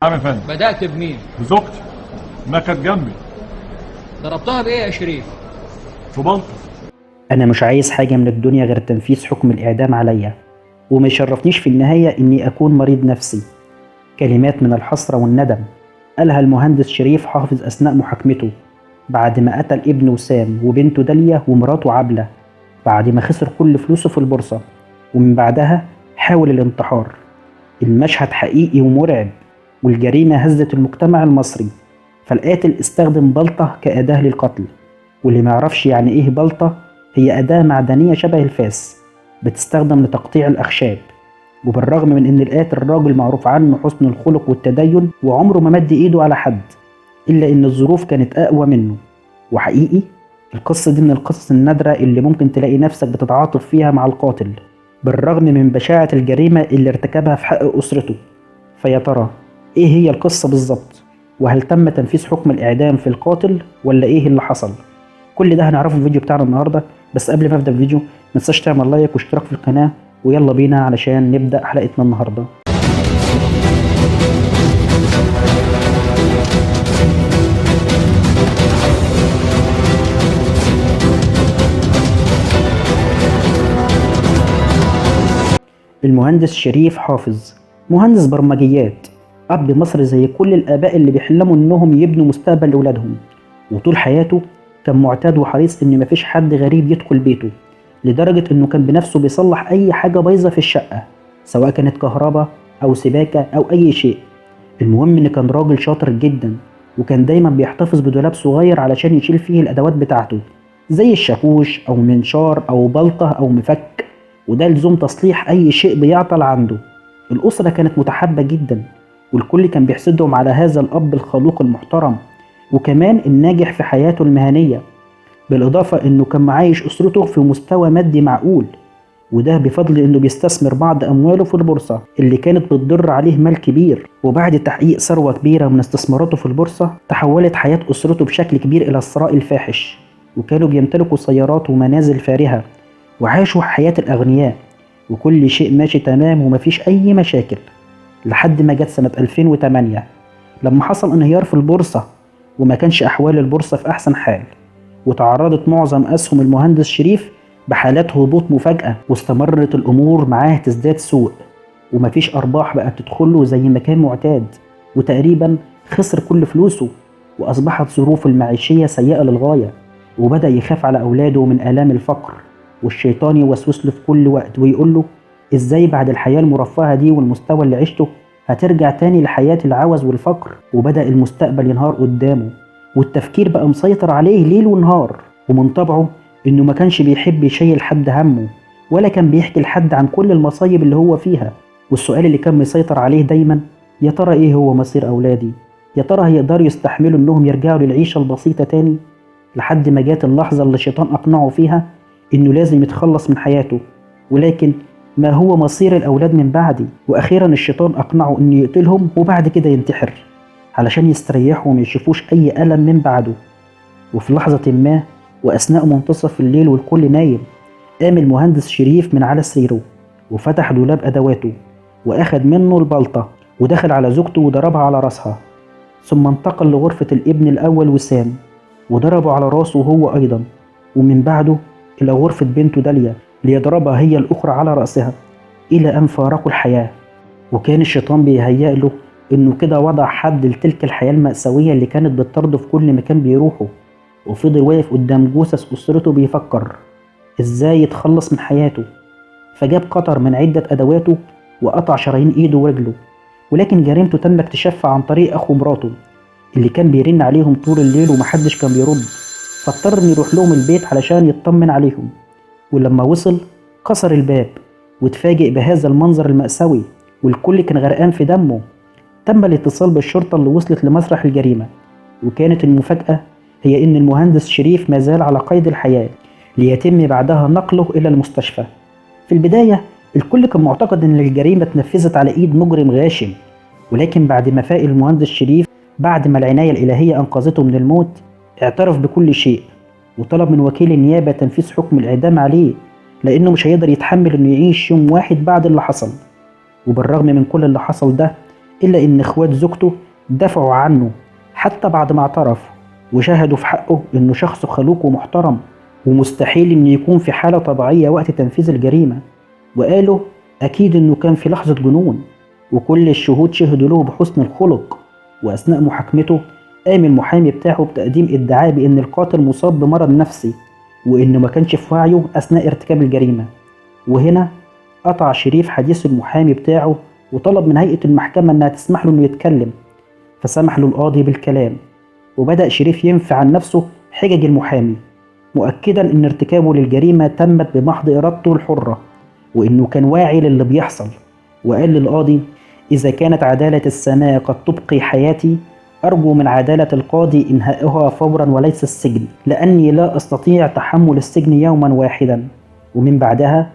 نعم يا فندم. بدأت بمين؟ بزوجتي ما كانت جنبي. ضربتها بإيه يا شريف؟ في بلطة. أنا مش عايز حاجة من الدنيا غير تنفيذ حكم الإعدام عليا، وما يشرفنيش في النهاية إني أكون مريض نفسي. كلمات من الحسرة والندم قالها المهندس شريف حافظ أثناء محاكمته بعد ما قتل ابنه وسام وبنته داليا ومراته عبلة، بعد ما خسر كل فلوسه في البورصة، ومن بعدها حاول الانتحار. المشهد حقيقي ومرعب، والجريمة هزت المجتمع المصري، فالقاتل استخدم بلطة كأداة للقتل. واللي معرفش يعني إيه بلطة، هي أداة معدنية شبه الفاس بتستخدم لتقطيع الأخشاب. وبالرغم من إن القاتل راجل معروف عنه حسن الخلق والتدين وعمره ما مد إيده على حد، إلا إن الظروف كانت أقوى منه. وحقيقي القصة دي من القصص النادرة اللي ممكن تلاقي نفسك بتتعاطف فيها مع القاتل بالرغم من بشاعة الجريمة اللي ارتكبها في حق أسرته. فيا ترى إيه هي القصة بالظبط؟ وهل تم تنفيذ حكم الإعدام في القاتل ولا إيه اللي حصل؟ كل ده هنعرفه في الفيديو بتاعنا النهارده. بس قبل ما ابدا الفيديو ما تنساش تعمل لايك واشتراك في القناه، ويلا بينا علشان نبدا حلقتنا النهارده. المهندس شريف حافظ مهندس برمجيات، اب مصري زي كل الاباء اللي بيحلموا انهم يبنوا مستقبل لاولادهم، وطول حياته كان معتاد وحريص ان مفيش حد غريب يدخل بيته، لدرجة انه كان بنفسه بيصلح اي حاجة بايظة في الشقة، سواء كانت كهرباء او سباكة او اي شيء. المهم ان كان راجل شاطر جدا، وكان دايما بيحتفظ بدولاب صغير علشان يشيل فيه الادوات بتاعته، زي الشاكوش او منشار او بلطة او مفك، وده لزوم تصليح اي شيء بيعطل عنده. الاسرة كانت متحابة جدا، والكل كان بيحسدهم على هذا الاب الخلوق المحترم، وكمان الناجح في حياته المهنية، بالإضافة إنه كان معايش أسرته في مستوى مادي معقول، وده بفضل إنه بيستثمر بعض أمواله في البورصة اللي كانت بتضر عليه مال كبير. وبعد تحقيق ثروة كبيرة من استثماراته في البورصة، تحولت حياة أسرته بشكل كبير إلى الثراء الفاحش، وكانوا بيمتلكوا سيارات ومنازل فارهة، وعاشوا حياة الأغنياء، وكل شيء ماشي تمام ومفيش أي مشاكل. لحد ما جت سنة 2008 لما حصل انهيار في البورصة، وما كانش أحوال البورصة في أحسن حال، وتعرضت معظم أسهم المهندس شريف بحالات هبوط مفاجئة، واستمرت الأمور معاه تزداد سوء، ومفيش أرباح بقت تدخله زي ما كان معتاد، وتقريبا خسر كل فلوسه، وأصبحت ظروفه المعيشية سيئة للغاية، وبدأ يخاف على أولاده من آلام الفقر، والشيطان يوسوس له في كل وقت ويقول له إزاي بعد الحياة المرفهة دي والمستوى اللي عشته هترجع تاني لحياة العوز والفقر. وبدأ المستقبل ينهار قدامه، والتفكير بقى مسيطر عليه ليل ونهار. ومن طبعه إنه ما كانش بيحب يشيل حد همه، ولا كان بيحكي لحد عن كل المصايب اللي هو فيها. والسؤال اللي كان مسيطر عليه دايما، يا ترى إيه هو مصير أولادي؟ يا ترى هيقدروا يستحملوا إنهم يرجعوا للعيشة البسيطة تاني؟ لحد ما جات اللحظة اللي الشيطان أقنعه فيها إنه لازم يتخلص من حياته. ولكن ما هو مصير الأولاد من بعدي؟ وأخيرا الشيطان أقنعه إنه يقتلهم وبعد كده ينتحر علشان يستريحوا وما يشوفوش أي ألم من بعده. وفي لحظة ما وأثناء منتصف الليل والكل نايم، قام المهندس شريف من على سريره، وفتح دولاب أدواته، وأخد منه البلطة، ودخل على زوجته وضربها على راسها. ثم انتقل لغرفة الابن الأول وسام، وضربه على راسه هو أيضا، ومن بعده إلى غرفة بنته داليا ليضربها هي الأخرى على رأسها، إلى أن فارقوا الحياة. وكان الشيطان بيهيأ له إنه كده وضع حد لتلك الحياة المأساوية اللي كانت بتطرده في كل مكان بيروحه. وفضل واقف قدام جثث أسرته بيفكر إزاي يتخلص من حياته، فجاب قطر من عدة أدواته وقطع شرايين إيده ورجله. ولكن جريمته تم اكتشافها عن طريق أخو مراته اللي كان بيرن عليهم طول الليل ومحدش كان بيرد، فاضطر إنه يروح لهم البيت علشان يطمن عليهم. ولما وصل كسر الباب، واتفاجئ بهذا المنظر المأساوي، والكل كان غرقان في دمه. تم الاتصال بالشرطة اللي وصلت لمسرح الجريمة، وكانت المفاجأة هي إن المهندس شريف ما زال على قيد الحياة، ليتم بعدها نقله إلى المستشفى. في البداية الكل كان معتقد إن الجريمة اتنفذت على إيد مجرم غاشم، ولكن بعد ما فاق المهندس شريف بعد ما العناية الإلهية أنقذته من الموت، اعترف بكل شيء، وطلب من وكيل النيابة تنفيذ حكم الإعدام عليه، لأنه مش هيقدر يتحمل إنه يعيش يوم واحد بعد اللي حصل. وبالرغم من كل اللي حصل ده، إلا إن إخوات زوجته دافعوا عنه حتى بعد ما اعترف، وشهدوا في حقه إنه شخص خلوق ومحترم ومستحيل إنه يكون في حالة طبيعية وقت تنفيذ الجريمة، وقالوا أكيد إنه كان في لحظة جنون. وكل الشهود شهدوا له بحسن الخلق. وأثناء محاكمته قام المحامي بتاعه بتقديم ادعاء بإن القاتل مصاب بمرض نفسي وإنه ما كانش في وعيه أثناء ارتكاب الجريمة. وهنا قطع شريف حديث المحامي بتاعه وطلب من هيئة المحكمة إنها تسمح له إنه يتكلم، فسمح له القاضي بالكلام. وبدأ شريف ينفي عن نفسه حجج المحامي، مؤكدا إن ارتكابه للجريمة تمت بمحض إرادته الحرة وإنه كان واعي للي بيحصل. وقال للقاضي: إذا كانت عدالة السماء قد تبقي حياتي، أرجو من عدالة القاضي إنهائها فورا وليس السجن، لأني لا أستطيع تحمل السجن يوما واحدا. ومن بعدها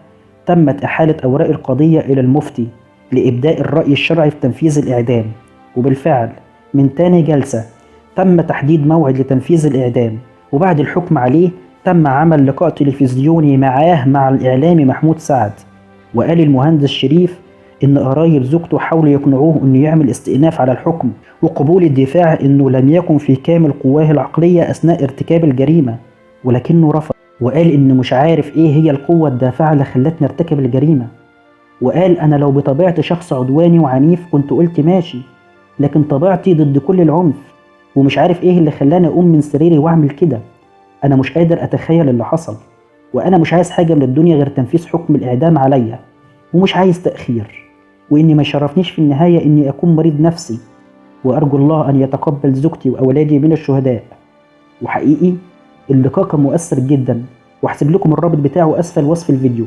تمت إحالة أوراق القضية إلى المفتي لإبداء الرأي الشرعي في تنفيذ الإعدام. وبالفعل من تاني جلسة تم تحديد موعد لتنفيذ الإعدام. وبعد الحكم عليه تم عمل لقاء تلفزيوني مع الإعلامي محمود سعد. وقال المهندس شريف إن قرايب زوجته حاولوا يقنعوه إنه يعمل استئناف على الحكم وقبول الدفاع إنه لم يكن في كامل قواه العقلية أثناء ارتكاب الجريمة، ولكنه رفض وقال إنه مش عارف إيه هي القوة الدافعة اللي خلتني ارتكب الجريمة. وقال: أنا لو بطبيعتي شخص عدواني وعنيف كنت قلت ماشي، لكن طبيعتي ضد كل العنف، ومش عارف إيه اللي خلاني أقوم من سريري وأعمل كده. أنا مش قادر أتخيل اللي حصل، وأنا مش عايز حاجة من الدنيا غير تنفيذ حكم الإعدام عليا، ومش عايز تأخير، وإني ما يشرفنيش في النهاية إني أكون مريض نفسي، وأرجو الله أن يتقبل زوجتي وأولادي من الشهداء. وحقيقي اللقاء كان مؤثر جدا، وهسيب لكم الرابط بتاعه أسفل وصف الفيديو.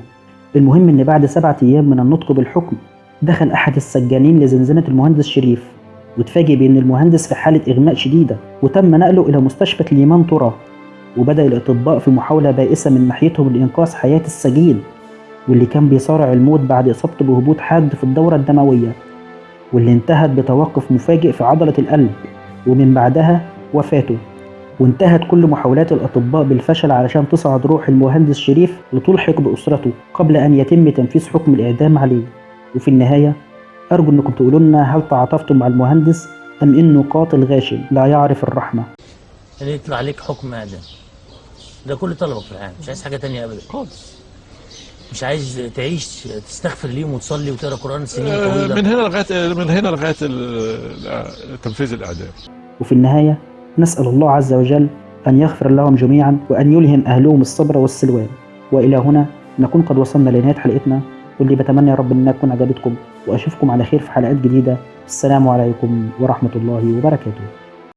المهم إن بعد 7 أيام من النطق بالحكم دخل أحد السجانين لزنزانة المهندس شريف، واتفاجئ بأن المهندس في حالة إغماء شديدة، وتم نقله إلى مستشفى ليمان ترى. وبدأ الأطباء في محاولة بائسة من ناحيتهم لإنقاذ حياة السجين، واللي كان بيصارع الموت بعد إصابته بهبوط حاد في الدورة الدموية، واللي انتهت بتوقف مفاجئ في عضلة القلب، ومن بعدها وفاته. وانتهت كل محاولات الأطباء بالفشل علشان تصعد روح المهندس شريف لتلحق بأسرته قبل أن يتم تنفيذ حكم الإعدام عليه. وفي النهاية أرجو أنكم تقولوا لنا، هل تعاطفتم مع المهندس أم إنه قاتل غاشم لا يعرف الرحمة؟ اللي يطلع عليك حكم إعدام ده كل طلبك في الحياة، مش عايز حاجة تانية أبدا خالص. مش عايز تعيش تستغفر ليهم وتصلي وتقرا قرآن سنين طويلة من هنا لغاية تنفيذ الإعدام. وفي النهاية نسأل الله عز وجل أن يغفر لهم جميعا وأن يلهم أهلهم الصبر والسلوان. وإلى هنا نكون قد وصلنا لنهاية حلقتنا، واللي بتمنى يا رب أنها تكون عجبتكم، وأشوفكم على خير في حلقات جديدة. السلام عليكم ورحمة الله وبركاته.